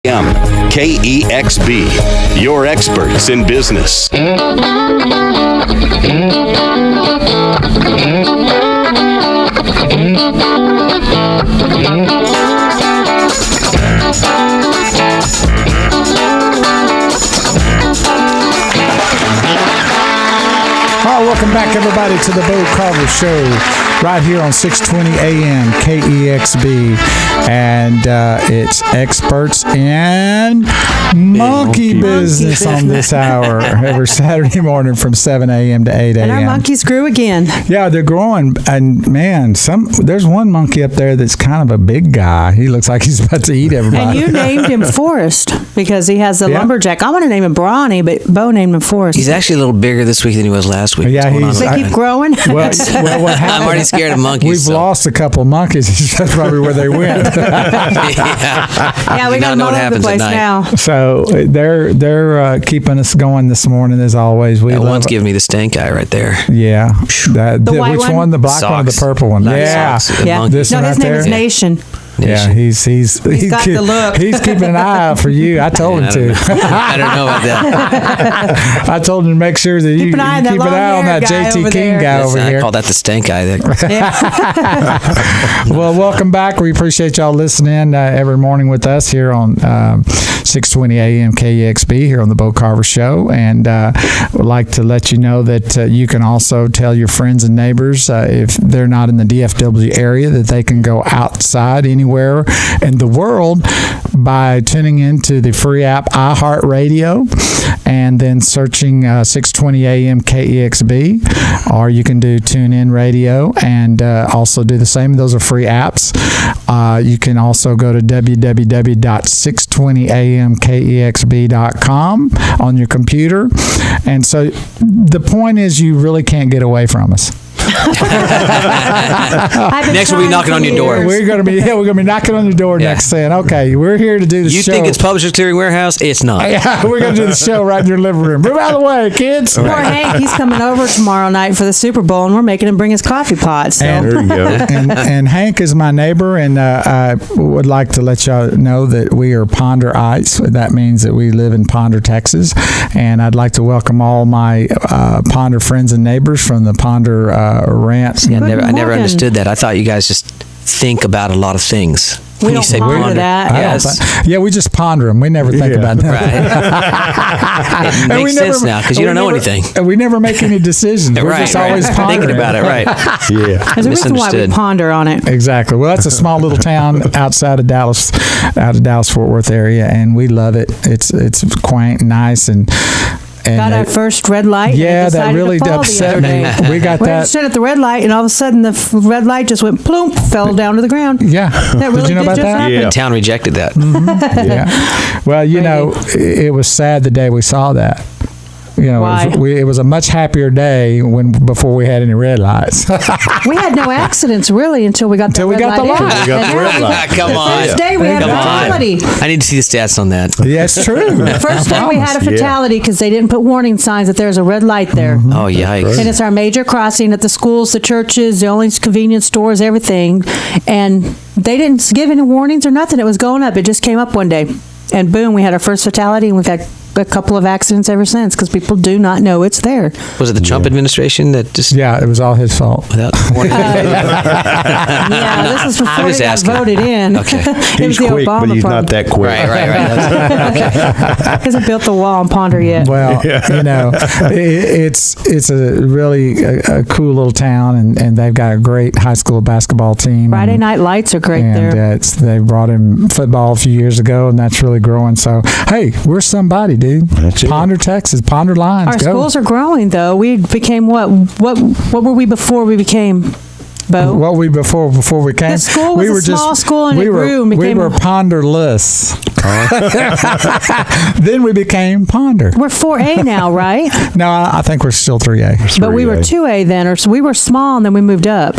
KEXB, your experts in business. All right, welcome back, everybody, to the BoCarverShow right here on 620 AM KEXB. And it's experts in monkey business on this hour every Saturday morning from 7 a.m. to 8 a.m. And our monkeys grew again. Yeah, they're growing. And, man, there's one monkey up there that's kind of a big guy. He looks like he's about to eat everybody. And you named him Forrest because he has the lumberjack. I want to name him Brawny, but Bo named him Forrest. He's actually a little bigger this week than he was last week. Yeah, they keep growing. Well, what happened? I'm already scared of monkeys. We've lost a couple monkeys. That's probably where they went. Yeah, we got them all over the place now. So they're keeping us going this morning as always. One's giving me the stank eye right there. Yeah. The white which one? one? The black one or the purple one? Nice Yeah. socks. Yeah. This one his right name there? is Nation. Yeah, he's got the look. He's keeping an eye out for you. I told him to. I don't know about that. I told him to make sure that you keep an eye on that JT King guy over here. I call that the stank eye. Well, welcome back. We appreciate y'all listening every morning with us here on 620 AM KEXB here on the Bo Carver Show. And would like to let you know that you can also tell your friends and neighbors if they're not in the DFW area that they can go outside anywhere in the world by tuning into the free app iHeartRadio and then searching 620 AM KEXB, or you can do TuneIn Radio and also do the same. Those are free apps. You can also go to www.620amkexb.com on your computer. And so the point is you really can't get away from us. Next we'll be knocking on your door. We're gonna be knocking on your door next, saying, "Okay, we're here to do the show." You think it's Publishers Clearing Warehouse? It's not. Yeah, we're gonna do the show right in your living room. Move out of the way, kids. Poor Hank, he's coming over tomorrow night for the Super Bowl, and we're making him bring his coffee pot. So. And, there you go. and Hank is my neighbor, and I would like to let y'all know that we are Ponderites. That means that we live in Ponder, Texas, and I'd like to welcome all my Ponder friends and neighbors from the Ponder rant. Yeah, I never understood that. I thought you guys just think about a lot of things. We When don't you say ponder that. Yes. Yeah, we just ponder them. We never think about them. Right. It makes sense now because you don't know anything. And we never make any decisions. We're just always pondering. Thinking about it, right. Yeah. There's a reason why we ponder on it. Exactly. Well, that's a small little town outside of Dallas, Fort Worth area, and we love it. It's quaint, nice, and got our first red light. Yeah, and that really upset me. We got that. We stood at the red light, and all of a sudden the red light just went plump, fell down to the ground. Yeah. That really did you know about just that? happen. The town rejected that. Mm-hmm. Yeah. Well, you know, it was sad the day we saw that. You know, it was a much happier day before we had any red lights. We had no accidents really until we got the red light. We got the red light. Come on. First day we had a fatality. I need to see the stats on that. Yeah, it's true. First day we had a fatality because they didn't put warning signs that there's a red light there. Mm-hmm. Oh, yikes. And it's our major crossing at the schools, the churches, the only convenience stores, everything. And they didn't give any warnings or nothing. It was going up. It just came up one day. And boom, we had our first fatality, and we've had a couple of accidents ever since because people do not know it's there. Was it the Trump administration that just... Yeah, it was all his fault. Without warning? Yeah, this is before he got voted in. Okay. It was He's the quick, Obama but he's problem. not that quick. Right. Hasn't built the wall on Ponder yet. Well, you know, it's a really a cool little town, and they've got a great high school basketball team. Friday night lights are great there. And they brought in football a few years ago, and that's really growing. So, hey, we're somebody, dude. That's it. Ponder, Texas. Ponder Lions. Our go. schools are growing, though. We became what were we before we became, Bo? What we before we came? The school was a small school, and it grew and we became were ponderless. Then we became Ponder. We're 4A now, right? No, I think we're still 3A. But we were 2A then, or so we were small, and then we moved up.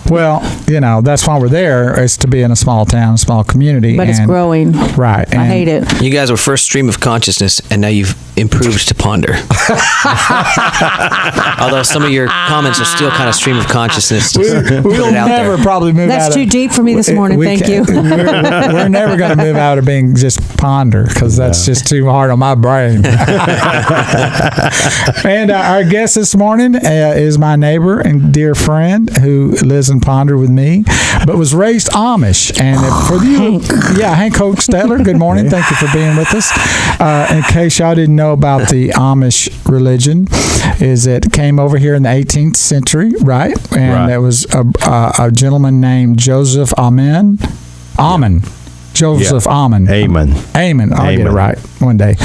Well, that's why we're there, is to be in a small town, a small community. But it's growing. Right. I hate it. You guys were first stream of consciousness, and now you've improved to ponder. Although some of your comments are still kind of stream of consciousness. We'll never probably move out. That's too deep for me this morning. Thank you. We're never going to move out of being just ponder, because that's just too hard on my brain. And our guest this morning is my neighbor and dear friend who lives in Ponder with me, but was raised Amish. And for you, Hank Hochstetler, good morning. Thank you for being with us. In case y'all didn't know about the Amish religion, is it came over here in the 18th century, right? And there was a gentleman named Joseph Amen. Joseph Amen. Amen. I'll get it right one day.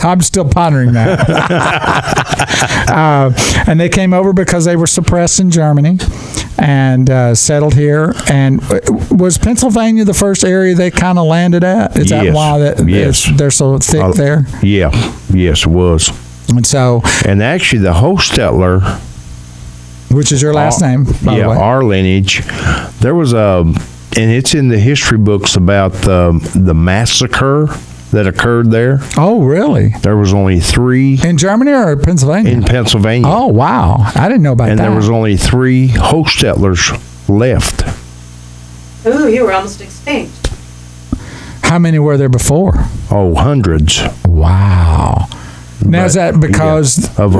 I'm still pondering that. And they came over because they were suppressed in Germany and settled here. And was Pennsylvania the first area they kind of landed at? Is that why they're so thick there? Yeah. Yes, it was. And so... And actually, the Hochstetler... Which is your last name, by the way. Our lineage. There was and it's in the history books about the massacre that occurred there. Oh, really? There was only 3 in Germany or Pennsylvania? In Pennsylvania. Oh, wow! I didn't know about that. And there was only 3 Hochstetlers left. Ooh, you were almost extinct. How many were there before? Oh, hundreds. Wow. Now, is that because of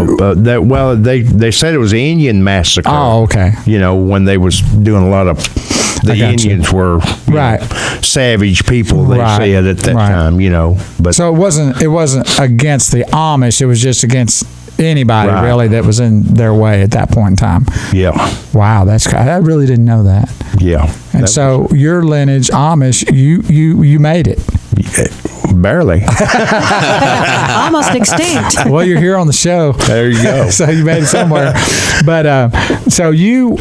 that? Well, they said it was an Indian massacre. Oh, okay. When they was doing a lot of the Indians were savage people. They said at that time. But so it wasn't against the Amish. It was just against anybody really that was in their way at that point in time. Yeah. Wow, I really didn't know that. Yeah. And so your lineage Amish, you made it. Barely. Almost extinct. Well, you're here on the show. There you go. So you made it somewhere. But so you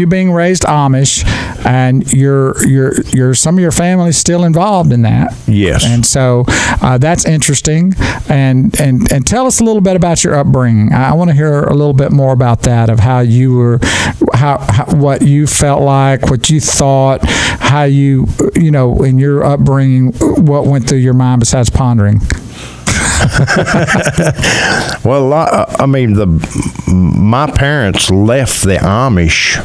being raised Amish, and you're some of your family's still involved in that. Yes. And so that's interesting. And tell us a little bit about your upbringing. I want to hear a little bit more about that, of how you were, how what you felt like, what you thought, how you in your upbringing, what went through your mind besides pondering. Well, my parents left the Amish.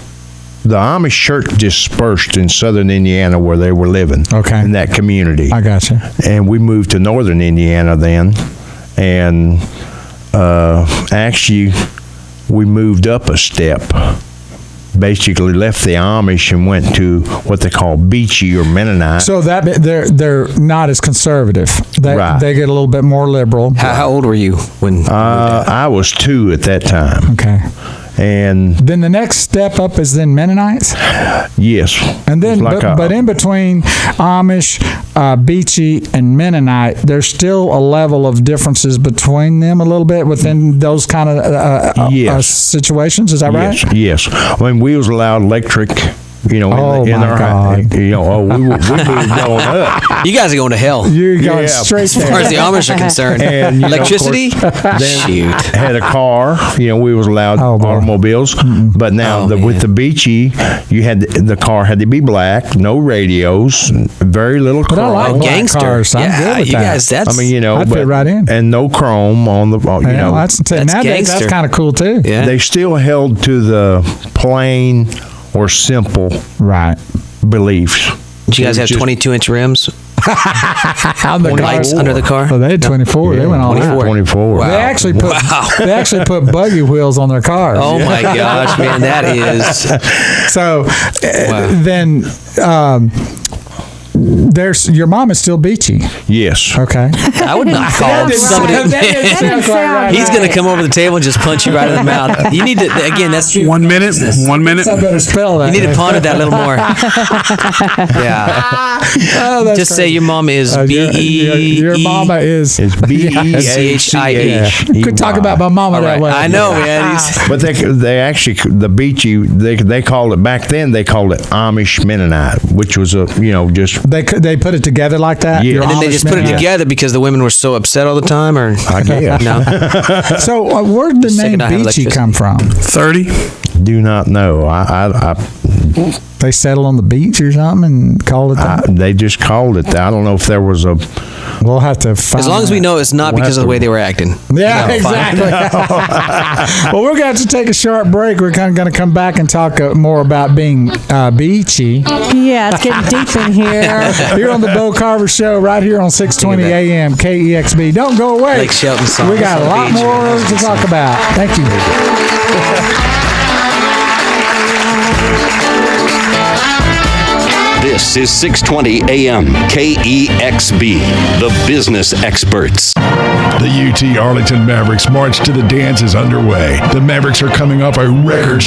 The Amish church dispersed in southern Indiana where they were living. Okay. In that community. I gotcha. And we moved to northern Indiana then, and actually we moved up a step. Basically left the Amish and went to what they call Beachy or Mennonite. So that they're not as conservative. They get a little bit more liberal. How old were you when? I was 2 at that time. Okay. And then the next step up is then Mennonites? Yes. And then, but in between Amish, Beachy, and Mennonite, there's still a level of differences between them a little bit within those kind of situations. Is that right? Yes. We was allowed electric. In our God. we moved on up. You guys are going to hell. You're going straight as far as the Amish are concerned. And electricity? Then had a car. We was allowed automobiles. Mm-mm. But now with the Beachy, the car had to be black, no radios, very little chrome. But I like black gangster cars. I'm good with you that. guys. That's I'd fit right in. And no chrome on the. That's nowadays that's kind of cool too. Yeah. They still held to the plain or simple beliefs. Did you guys have 22-inch rims? Lights under the car? Oh, they had 24. They went all 24. Wow. They actually put buggy wheels on their cars. Oh my gosh, man, that is. So then. Your mom is still Beachy. Yes. Okay. I would not call somebody. He's going to come over the table and just punch you right in the mouth. You need to, again, that's 1 minute. 1 minute. I better spell that. You need to ponder that a little more. Yeah. Just say your mom is B-E. Your mama is B-E-C-H-I-H. Could talk about my mama that way. I know, man. But they actually, the Beachy, they called it, back then, they called it Amish Mennonite, which was just. They put it together like that? Yeah. And then they just put it together because the women were so upset all the time, or? I guess. No. So where did the name Beachy come from? 30. Do not know. I they settle on the beach or something and call it that? They just called it that. I don't know if there was a. We'll have to find As long as we know it's not because of the way they were acting. Yeah, exactly. Well, we're going to take a short break. We're kind of going to come back and talk more about being beachy. Yeah, it's getting deep in here. Here on the Bo Carver Show, right here on 620 AM KEXB. Don't go away. Lake Shelton song. We got a lot more to talk about. Thank you. This is 620 AM KEXB, the business experts. The UT Arlington Mavericks march to the dance is underway. The Mavericks are coming off a record